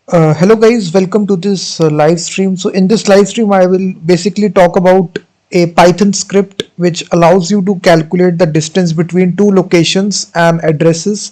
Hello guys, welcome to this live stream. So in this live stream, I will basically talk about a Python script which allows you to calculate the distance between two locations and addresses.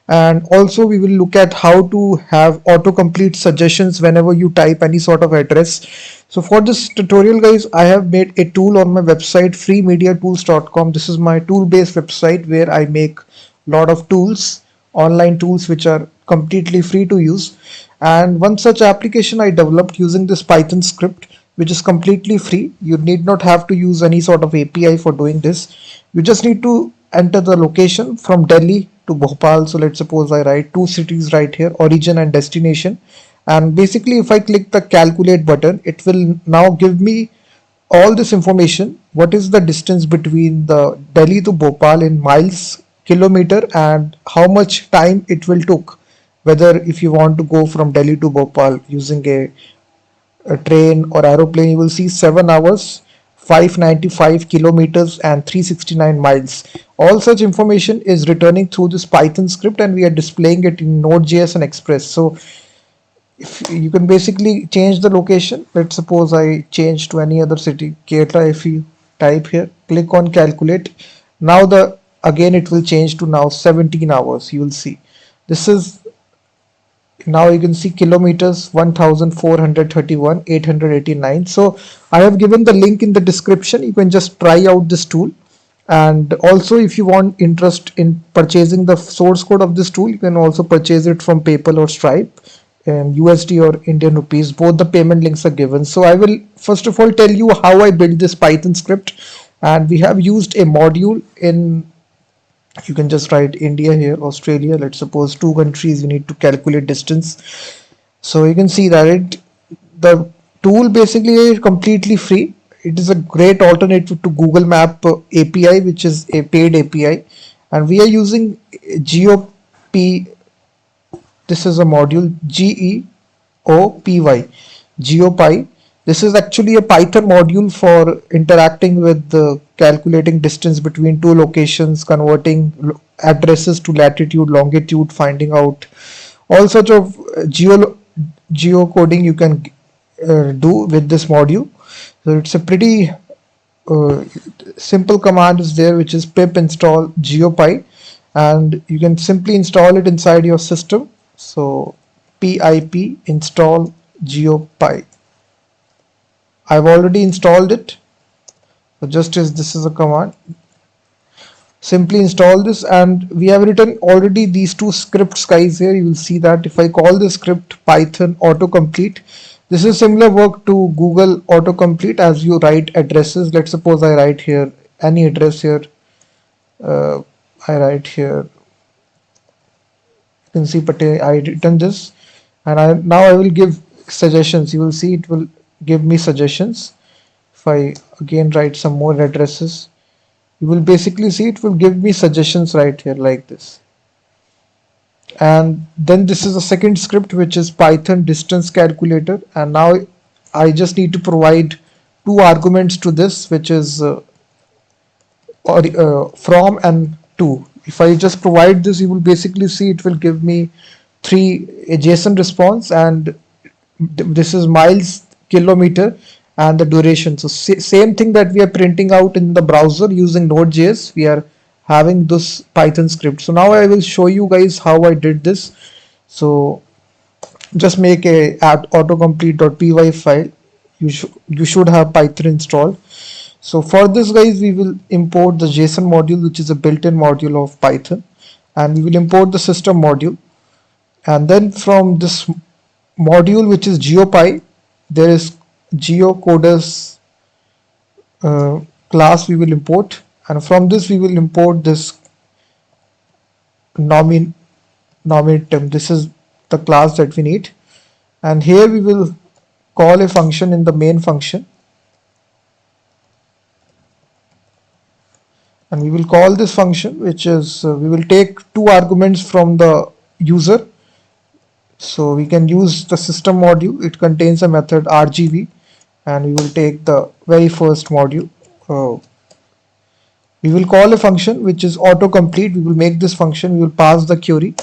And also we will look at how to have autocomplete suggestions whenever you type any sort of address. So for this tutorial guys, I have made a tool on my website freemediatools.com. This is my tool-based website where I make a lot of tools, online tools which are completely free to use. And one such application I developed using this Python script, which is completely free. You need not have to use any sort of API for doing this. You just need to enter the location from Delhi to Bhopal. So let's suppose I write two cities right here, origin and destination. And basically if I click the calculate button, it will now give me all this information. What is the distance between the Delhi to Bhopal in miles, kilometer, and how much time it will took, whether if you want to go from Delhi to Bhopal using a train or aeroplane, you will see 7 hours, 595 kilometers and 369 miles. All such information is returning through this Python script and we are displaying it in Node.js and Express. So if you can basically change the location. Let's suppose I change to any other city, Kerala. If you type here, click on calculate, now again it will change to now 17 hours. You will see this is now you can see kilometers 1431 889. So I have given the link in the description. You can just try out this tool, and also if you want interest in purchasing the source code of this tool, you can also purchase it from PayPal or Stripe, and USD or Indian rupees. Both the payment links are given. So I will first of all tell you how I built this Python script, and we have used a module in, you can just write India here, Australia. Let's suppose two countries, you need to calculate distance. So you can see that the tool basically is completely free. It is a great alternative to Google Map API, which is a paid API, and we are using Geopy. This is a module, Geopy, Geopy. This is actually a Python module for interacting with the calculating distance between two locations, converting addresses to latitude, longitude, finding out all sorts of geocoding you can do with this module. So it's a pretty simple command is there, which is pip install Geopy, and you can simply install it inside your system. So pip install Geopy. I've already installed it. So just as this is a command, simply install this, and we have written already these two scripts guys here. You will see that if I call this script Python autocomplete, this is similar work to Google autocomplete as you write addresses. Let's suppose I write here any address here. I write here, you can see I written this, and now I will give suggestions. You will see it will give me suggestions. If I again write some more addresses, you will basically see it will give me suggestions right here like this. And then this is a second script, which is Python distance calculator, and now I just need to provide two arguments to this, which is from and to. If I just provide this, you will basically see it will give me a JSON response, and this is miles, kilometer, and the duration. So same thing that we are printing out in the browser using Node.js, we are having this Python script. So now I will show you guys how I did this. So just make a autocomplete.py file. You should have Python installed. So for this guys, we will import the JSON module, which is a built-in module of Python, and we will import the system module, and then from this module, which is Geopy, there is geocoders class we will import, and from this we will import this nominatum. This is the class that we need, and here we will call a function in the main function, and we will call this function, which is we will take two arguments from the user. So we can use the system module. It contains a method RGV, and we will take the very first module. We will call a function which is autocomplete. We will make this function, we will pass the query,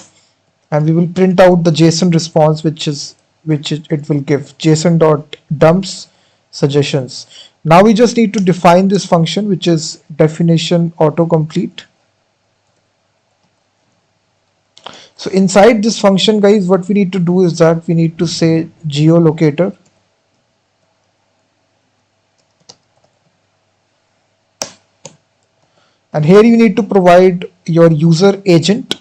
and we will print out the JSON response, which is which it will give JSON.dumps suggestions. Now we just need to define this function, which is definition autocomplete. So inside this function, guys, what we need to do is that we need to say geolocator. And here you need to provide your user agent.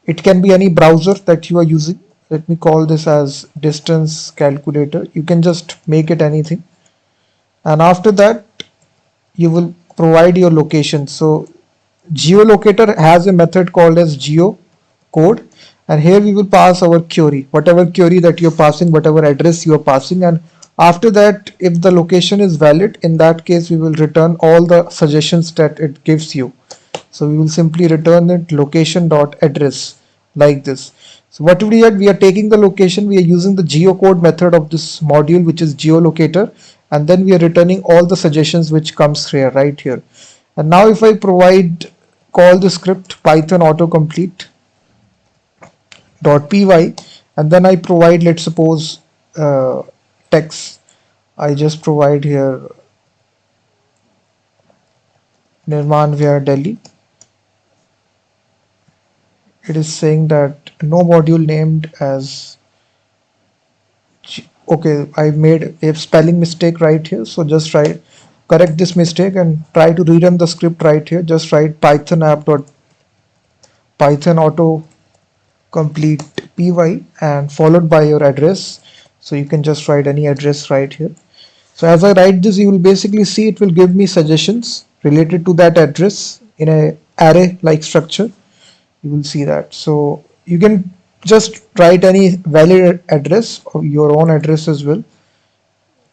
It can be any browser that you are using. Let me call this as distance calculator. You can just make it anything. And after that, you will provide your location. So geolocator has a method called as geocode. And here we will pass our query, whatever query that you're passing, whatever address you are passing. And after that, if the location is valid, in that case, we will return all the suggestions that it gives you. So we will simply return it location.address like this. So what we are taking the location, we are using the geocode method of this module, which is geolocator, and then we are returning all the suggestions which comes here, right here. And now if I call the script Python autocomplete .py, and then I provide, let's suppose, text. I just provide here Nirman Vihar Delhi. It is saying that no module named as okay, I made a spelling mistake right here, so just correct this mistake and try to rerun the script right here. Just write python app.python autocomplete py and followed by your address. So you can just write any address right here. So as I write this, you will basically see it will give me suggestions related to that address in a array like structure. You will see that. So you can just write any valid address or your own address as well.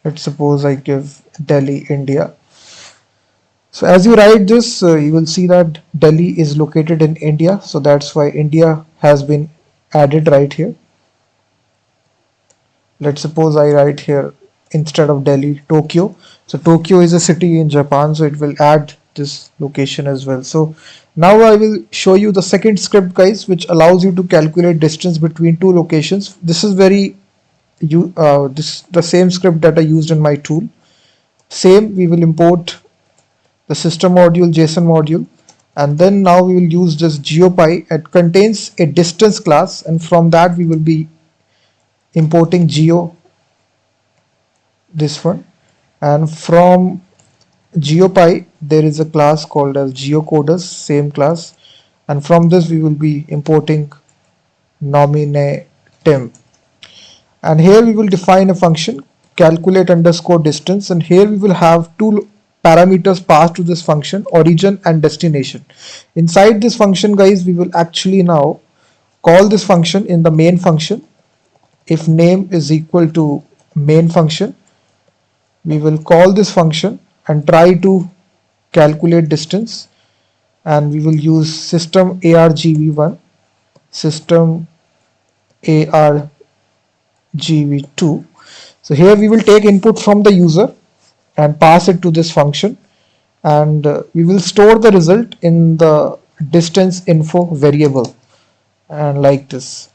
Let's suppose I give Delhi, India. So as you write this, you will see that Delhi is located in India. So that's why India has been added right here. Let's suppose I write here instead of Delhi, Tokyo. So Tokyo is a city in Japan, so it will add this location as well. So now I will show you the second script, guys, which allows you to calculate distance between two locations. This is the same script that I used in my tool. Same, we will import the system module, JSON module, and then now we will use this Geopy. It contains a distance class, and from that we will be importing geo, this one, and from Geopy there is a class called as geocoders, same class, and from this we will be importing nominatim, and here we will define a function calculate underscore distance, and here we will have two parameters passed to this function, origin and destination. Inside this function, guys, we will actually now call this function in the main function. If name is equal to main function, we will call this function and try to calculate distance, and we will use system argv1, system argv2. So here we will take input from the user and pass it to this function, and we will store the result in the distance info variable, and like this.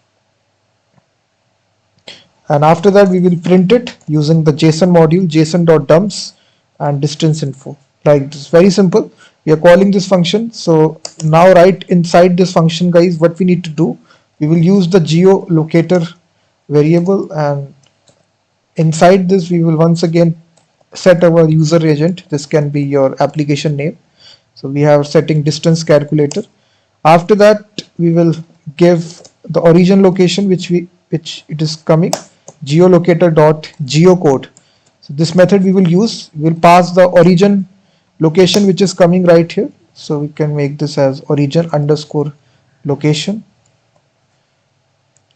And after that we will print it using the JSON module, json.dumps and distance info, like this. Very simple. We are calling this function. So now right inside this function, guys, what we need to do, we will use the geolocator variable, and inside this we will once again set our user agent. This can be your application name. So we have setting distance calculator. After that we will give the origin location which it is coming, geolocator.geocode. So this method we will use. We will pass the origin location which is coming right here. So we can make this as origin underscore location.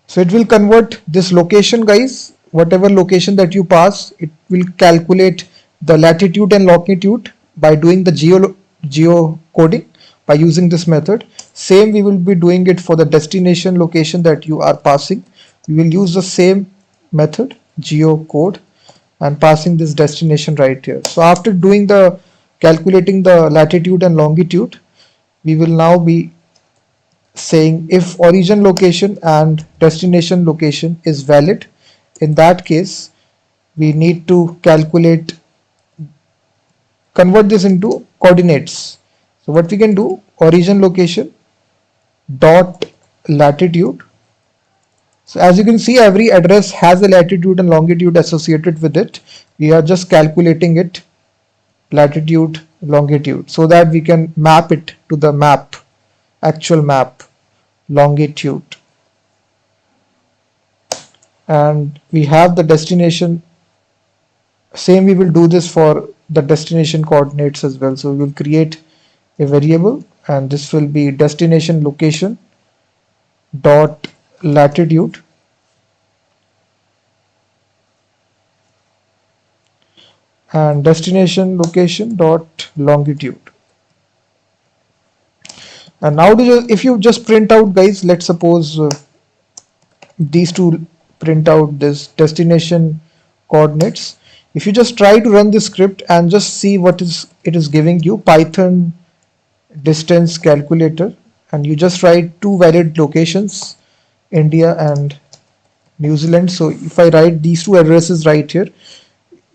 So it will convert this location, guys. Whatever location that you pass, it will calculate the latitude and longitude by doing the geocoding by using this method. Same we will be doing it for the destination location that you are passing. We will use the same method, geocode, and passing this destination right here. So after doing the calculating the latitude and longitude, we will now be saying if origin location and destination location is valid, in that case we need to convert this into coordinates. So what we can do, origin location dot latitude. So as you can see, every address has a latitude and longitude associated with it. We are just calculating it, latitude, longitude, so that we can map it to the map, actual map, longitude. And we have the destination. Same, we will do this for the destination coordinates as well. So we will create a variable, and this will be destination location dot latitude, and destination location dot longitude. And now if you just print out, guys, let's suppose these two print out this destination coordinates. If you just try to run this script and just see what it is giving you, Python distance calculator, and you just write two valid locations, India and New Zealand. So if I write these two addresses right here,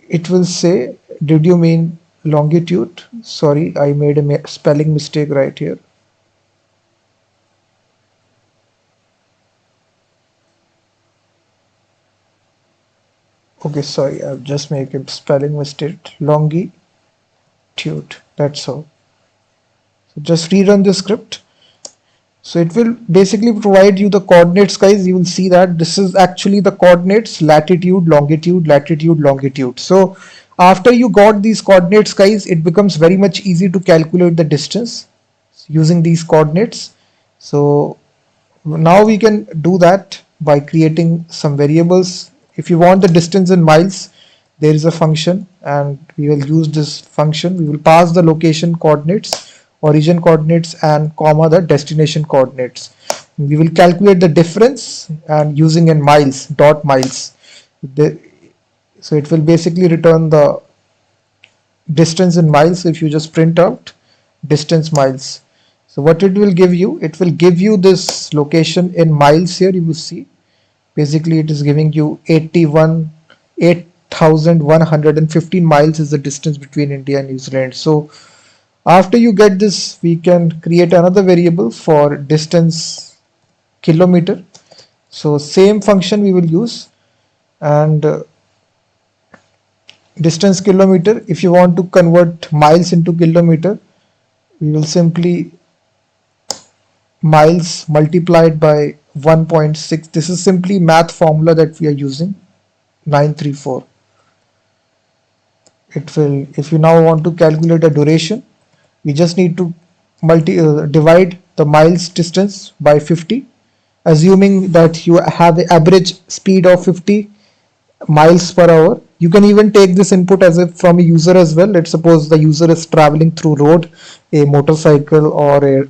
it will say, did you mean longitude? Sorry, I made a spelling mistake right here. Okay, sorry, I've just made a spelling mistake. Longitude, that's all. So just rerun the script. So it will basically provide you the coordinates, guys. You will see that this is actually the coordinates, latitude, longitude, latitude, longitude. So after you got these coordinates, guys, it becomes very much easy to calculate the distance using these coordinates. So now we can do that by creating some variables. If you want the distance in miles, there is a function, and we will use this function. We will pass the location coordinates, origin coordinates, and comma the destination coordinates. We will calculate the difference and using in miles, dot miles. So it will basically return the distance in miles if you just print out distance miles. So what it will give you, it will give you this location in miles here. You will see basically it is giving you 8,115 miles is the distance between India and New Zealand. So after you get this, we can create another variable for distance kilometer. So same function we will use, and distance kilometer, if you want to convert miles into kilometer, we will simply miles multiplied by 1.6. This is simply math formula that we are using, 934. It will, if you now want to calculate a duration, we just need to divide the miles distance by 50, assuming that you have an average speed of 50 miles per hour. You can even take this input as if from a user as well. Let's suppose the user is traveling through road, a motorcycle or a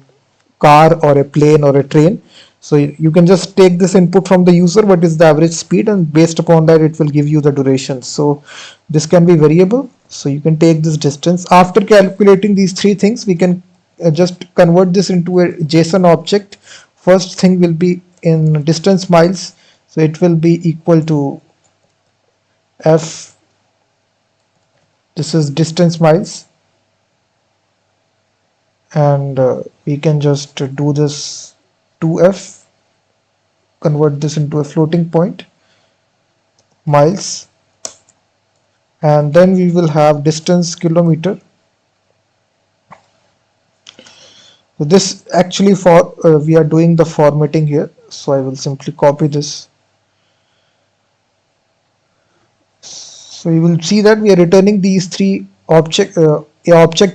car or a plane or a train. So you can just take this input from the user, what is the average speed, and based upon that it will give you the duration. So this can be variable. So you can take this distance. After calculating these three things, we can just convert this into a JSON object. First thing will be in distance miles. So it will be equal to F. This is distance miles. And we can just do this 2F, convert this into a floating point, miles, and then we will have distance kilometer. So this actually we are doing the formatting here, so I will simply copy this. So you will see that we are returning these three object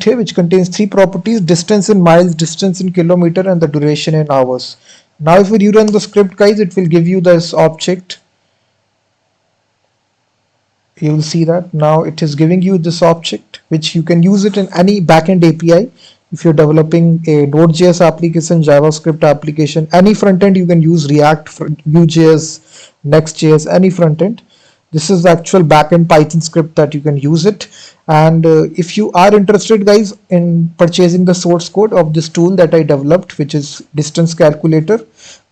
here which contains three properties: distance in miles, distance in kilometer, and the duration in hours. Now if we rerun the script, guys, it will give you this object. You will see that now it is giving you this object, which you can use it in any backend API. If you're developing a Node.js application, JavaScript application, any frontend, you can use React, Vue.js, Next.js, any frontend. This is the actual backend Python script that you can use it. And if you are interested, guys, in purchasing the source code of this tool that I developed, which is distance calculator,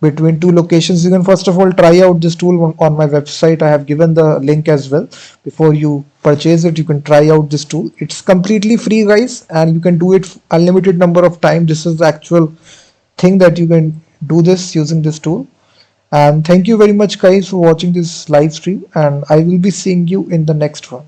between two locations. You can first of all try out this tool on my website. I have given the link as well. Before you purchase it, you can try out this tool. It's completely free, guys, and you can do it unlimited number of times. This is the actual thing that you can do this using this tool. And thank you very much, guys, for watching this live stream, and I will be seeing you in the next one.